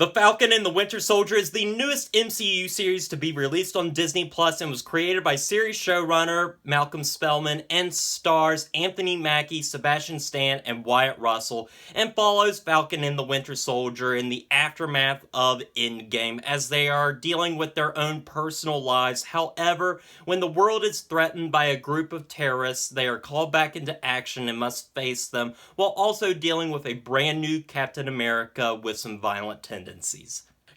The Falcon and the Winter Soldier is the newest MCU series to be released on Disney Plus and was created by series showrunner Malcolm Spellman and stars Anthony Mackie, Sebastian Stan, and Wyatt Russell, and follows Falcon and the Winter Soldier in the aftermath of Endgame as they are dealing with their own personal lives. However, when the world is threatened by a group of terrorists, they are called back into action and must face them, while also dealing with a brand new Captain America with some violent tendencies.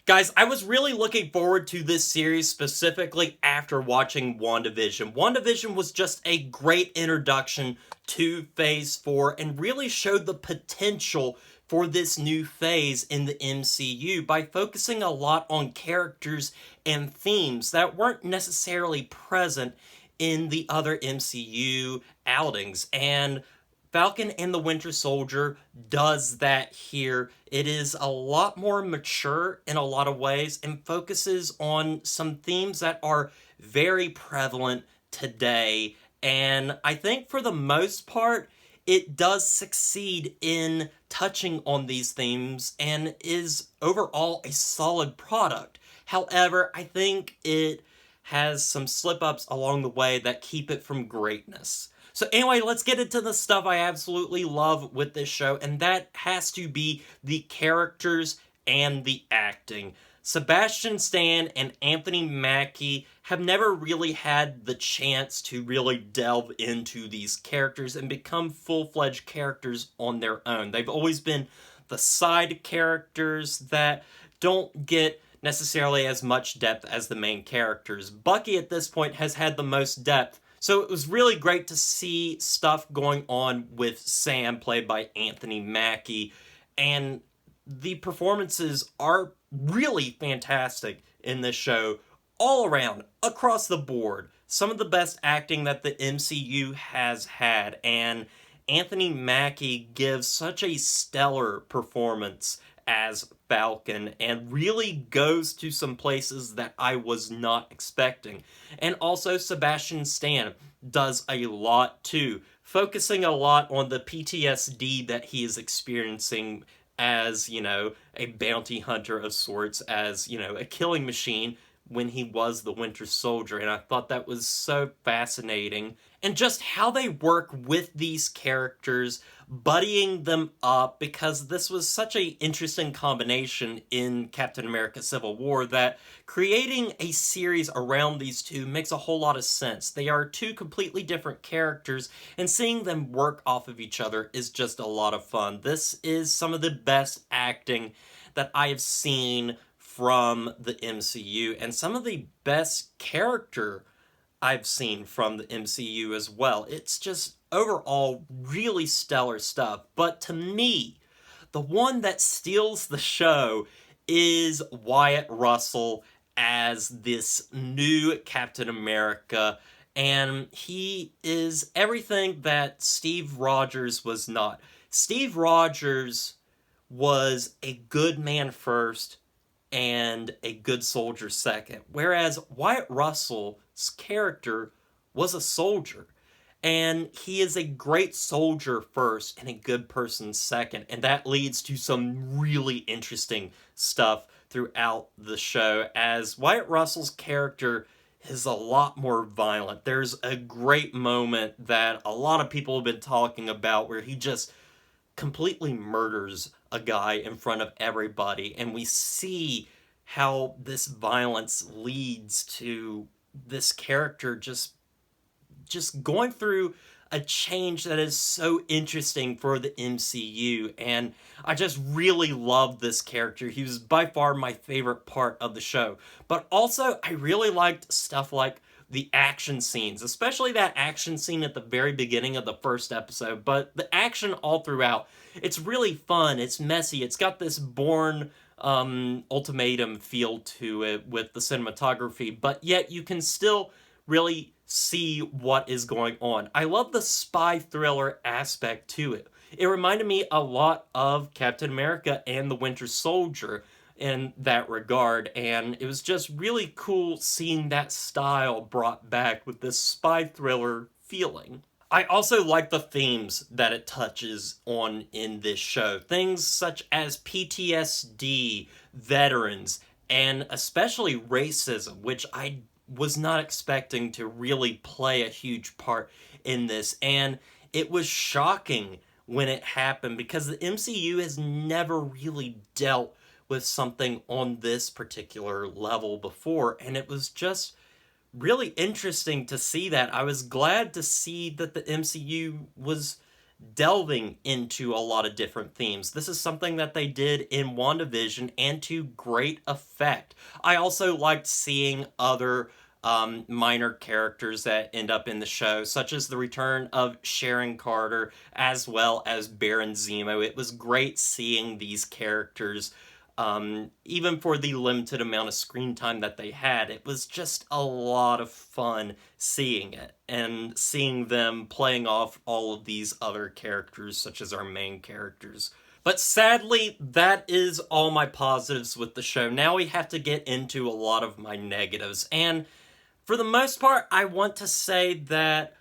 Guys, I was really looking forward to this series specifically after watching WandaVision. WandaVision was just a great introduction to Phase 4 and really showed the potential for this new phase in the MCU by focusing a lot on characters and themes that weren't necessarily present in the other MCU outings. And Falcon and the Winter Soldier does that here. It is a lot more mature in a lot of ways and focuses on some themes that are very prevalent today. And I think for the most part, it does succeed in touching on these themes and is overall a solid product. However, I think it has some slip-ups along the way that keep it from greatness. So anyway, let's get into the stuff I absolutely love with this show, and that has to be the characters and the acting. Sebastian Stan and Anthony Mackie have never really had the chance to really delve into these characters and become full-fledged characters on their own. They've always been the side characters that don't get necessarily as much depth as the main characters. Bucky at this point has had the most depth, so it was really great to see stuff going on with Sam, played by Anthony Mackie, and the performances are really fantastic in this show, all around, across the board. Some of the best acting that the MCU has had, and Anthony Mackie gives such a stellar performance as Falcon and really goes to some places that I was not expecting. And also Sebastian Stan does a lot too, focusing a lot on the PTSD that he is experiencing as, a bounty hunter of sorts, as, a killing machine when he was the Winter Soldier. And I thought that was so fascinating. And just how they work with these characters, buddying them up, because this was such an interesting combination in Captain America Civil War that creating a series around these two makes a whole lot of sense. They are two completely different characters, and seeing them work off of each other is just a lot of fun. This is some of the best acting that I have seen from the MCU, and some of the best character I've seen from the MCU as well. It's just overall really stellar stuff. But to me, the one that steals the show is Wyatt Russell as this new Captain America. And he is everything that Steve Rogers was not. Steve Rogers was a good man first and a good soldier second, whereas Wyatt Russell's character was a soldier, and he is a great soldier first and a good person second, and that leads to some really interesting stuff throughout the show, as Wyatt Russell's character is a lot more violent. There's a great moment that a lot of people have been talking about where he just completely murders a guy in front of everybody, and we see how this violence leads to this character just going through a change that is so interesting for the MCU, and I just really loved this character. He was by far my favorite part of the show. But also, I really liked stuff like the action scenes, especially that action scene at the very beginning of the first episode, but the action all throughout. It's really fun, it's messy, it's got this Bourne Ultimatum feel to it with the cinematography, but yet you can still really see what is going on. I love the spy thriller aspect to it. It reminded me a lot of Captain America and the Winter Soldier in that regard, and it was just really cool seeing that style brought back with this spy thriller feeling. I also like the themes that it touches on in this show. Things such as PTSD, veterans, and especially racism, which I was not expecting to really play a huge part in this. And it was shocking when it happened because the MCU has never really dealt with something on this particular level before, and it was just really interesting to see that. I was glad to see that the MCU was delving into a lot of different themes. This is something that they did in WandaVision and to great effect. I also liked seeing other minor characters that end up in the show, such as the return of Sharon Carter as well as Baron Zemo. It was great seeing these characters. Even for the limited amount of screen time that they had, it was just a lot of fun seeing it and seeing them playing off all of these other characters, such as our main characters. But sadly, that is all my positives with the show. Now we have to get into a lot of my negatives. And for the most part, I want to say that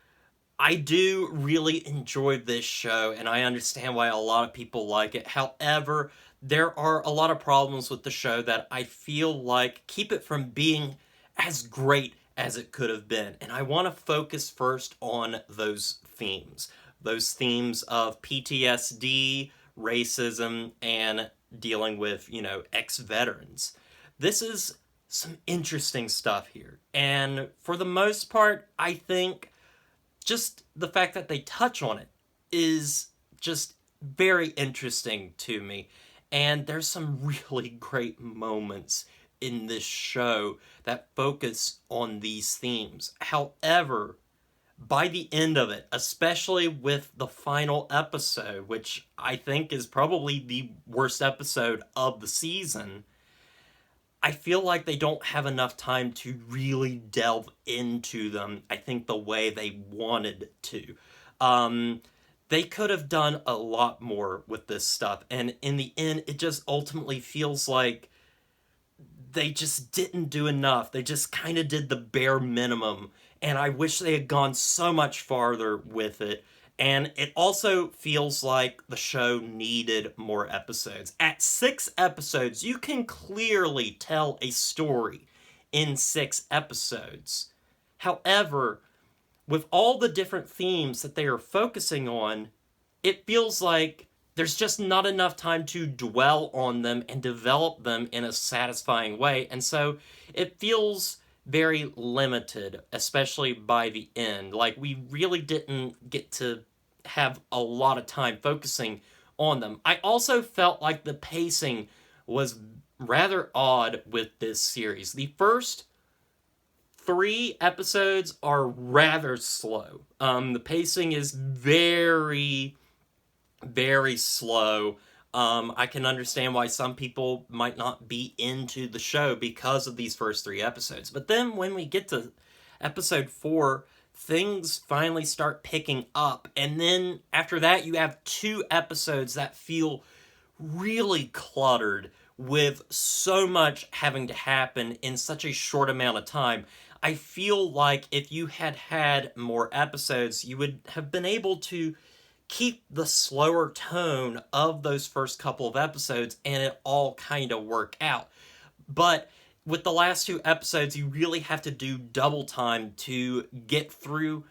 I do really enjoy this show, and I understand why a lot of people like it. However, there are a lot of problems with the show that I feel like keep it from being as great as it could have been. And I want to focus first on those themes. Those themes of PTSD, racism, and dealing with, ex-veterans. This is some interesting stuff here. And for the most part, I think just the fact that they touch on it is just very interesting to me. And there's some really great moments in this show that focus on these themes. However, by the end of it, especially with the final episode, which I think is probably the worst episode of the season, I feel like they don't have enough time to really delve into them, I think, the way they wanted to. They could have done a lot more with this stuff, and in the end, it just ultimately feels like they just didn't do enough. They just kind of did the bare minimum, and I wish they had gone so much farther with it. And it also feels like the show needed more episodes. At 6 episodes, you can clearly tell a story in 6 episodes. However, with all the different themes that they are focusing on, it feels like there's just not enough time to dwell on them and develop them in a satisfying way. And so it feels very limited, especially by the end. Like, we really didn't get to have a lot of time focusing on them. I also felt like the pacing was rather odd with this series. The first 3 episodes are rather slow. The pacing is very, very slow. I can understand why some people might not be into the show because of these first 3 episodes. But then when we get to episode 4, things finally start picking up. And then after that, you have 2 episodes that feel really cluttered with so much having to happen in such a short amount of time. I feel like if you had had more episodes, you would have been able to keep the slower tone of those first couple of episodes and it all kind of work out. But with the last 2 episodes, you really have to do double time to get through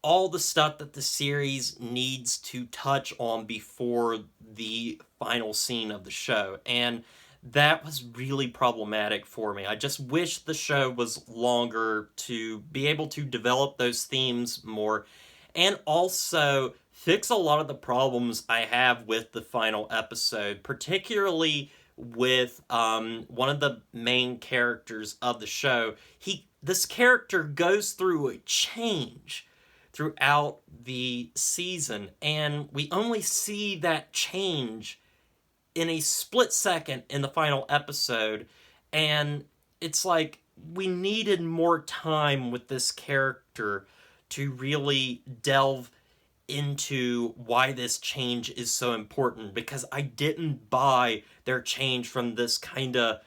all the stuff that the series needs to touch on before the final scene of the show. And that was really problematic for me. I just wish the show was longer to be able to develop those themes more and also fix a lot of the problems I have with the final episode, particularly with one of the main characters of the show. This character goes through a change throughout the season, and we only see that change in a split second in the final episode, and it's like we needed more time with this character to really delve into why this change is so important, because I didn't buy their change from this kind of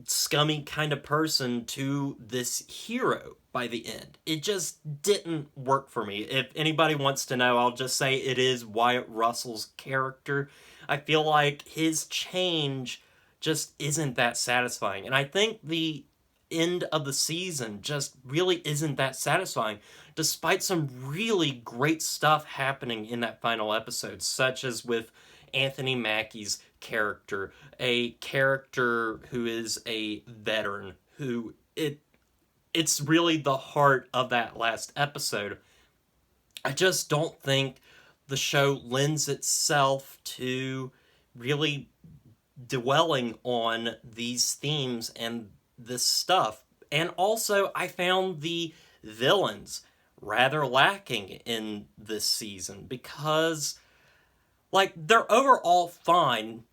scummy kind of person to this hero by the end. It just didn't work for me. If anybody wants to know, I'll just say it is Wyatt Russell's character. I feel like his change just isn't that satisfying. And I think the end of the season just really isn't that satisfying, despite some really great stuff happening in that final episode, such as with Anthony Mackie's character, a character who is a veteran, who it's really the heart of that last episode. I just don't think the show lends itself to really dwelling on these themes and this stuff. And also, I found the villains rather lacking in this season because, like, they're overall fine,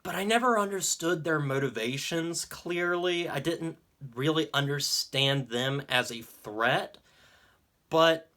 but I never understood their motivations clearly. I didn't really understand them as a threat, but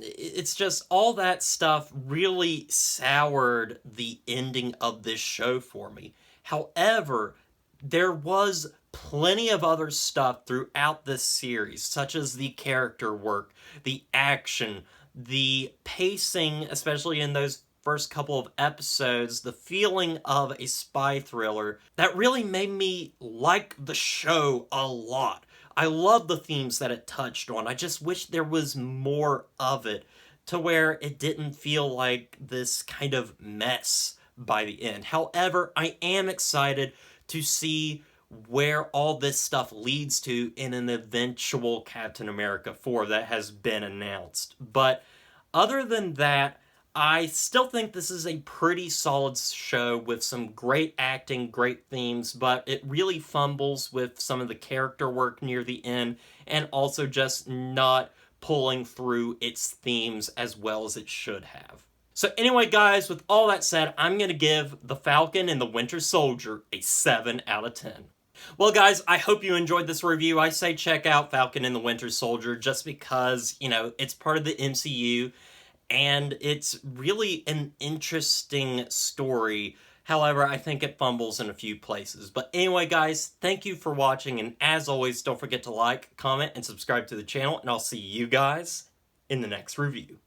it's just all that stuff really soured the ending of this show for me. However, there was plenty of other stuff throughout this series, such as the character work, the action, the pacing, especially in those first couple of episodes, the feeling of a spy thriller that really made me like the show a lot. I love the themes that it touched on. I just wish there was more of it to where it didn't feel like this kind of mess by the end. However, I am excited to see where all this stuff leads to in an eventual Captain America 4 that has been announced. But other than that, I still think this is a pretty solid show with some great acting, great themes, but it really fumbles with some of the character work near the end and also just not pulling through its themes as well as it should have. So anyway, guys, with all that said, I'm going to give The Falcon and the Winter Soldier a 7 out of 10. Well, guys, I hope you enjoyed this review. I say check out Falcon and the Winter Soldier just because, you know, it's part of the MCU, and it's really an interesting story. However, I think it fumbles in a few places. But anyway, guys, thank you for watching, and as always, don't forget to like, comment, and subscribe to the channel, and I'll see you guys in the next review.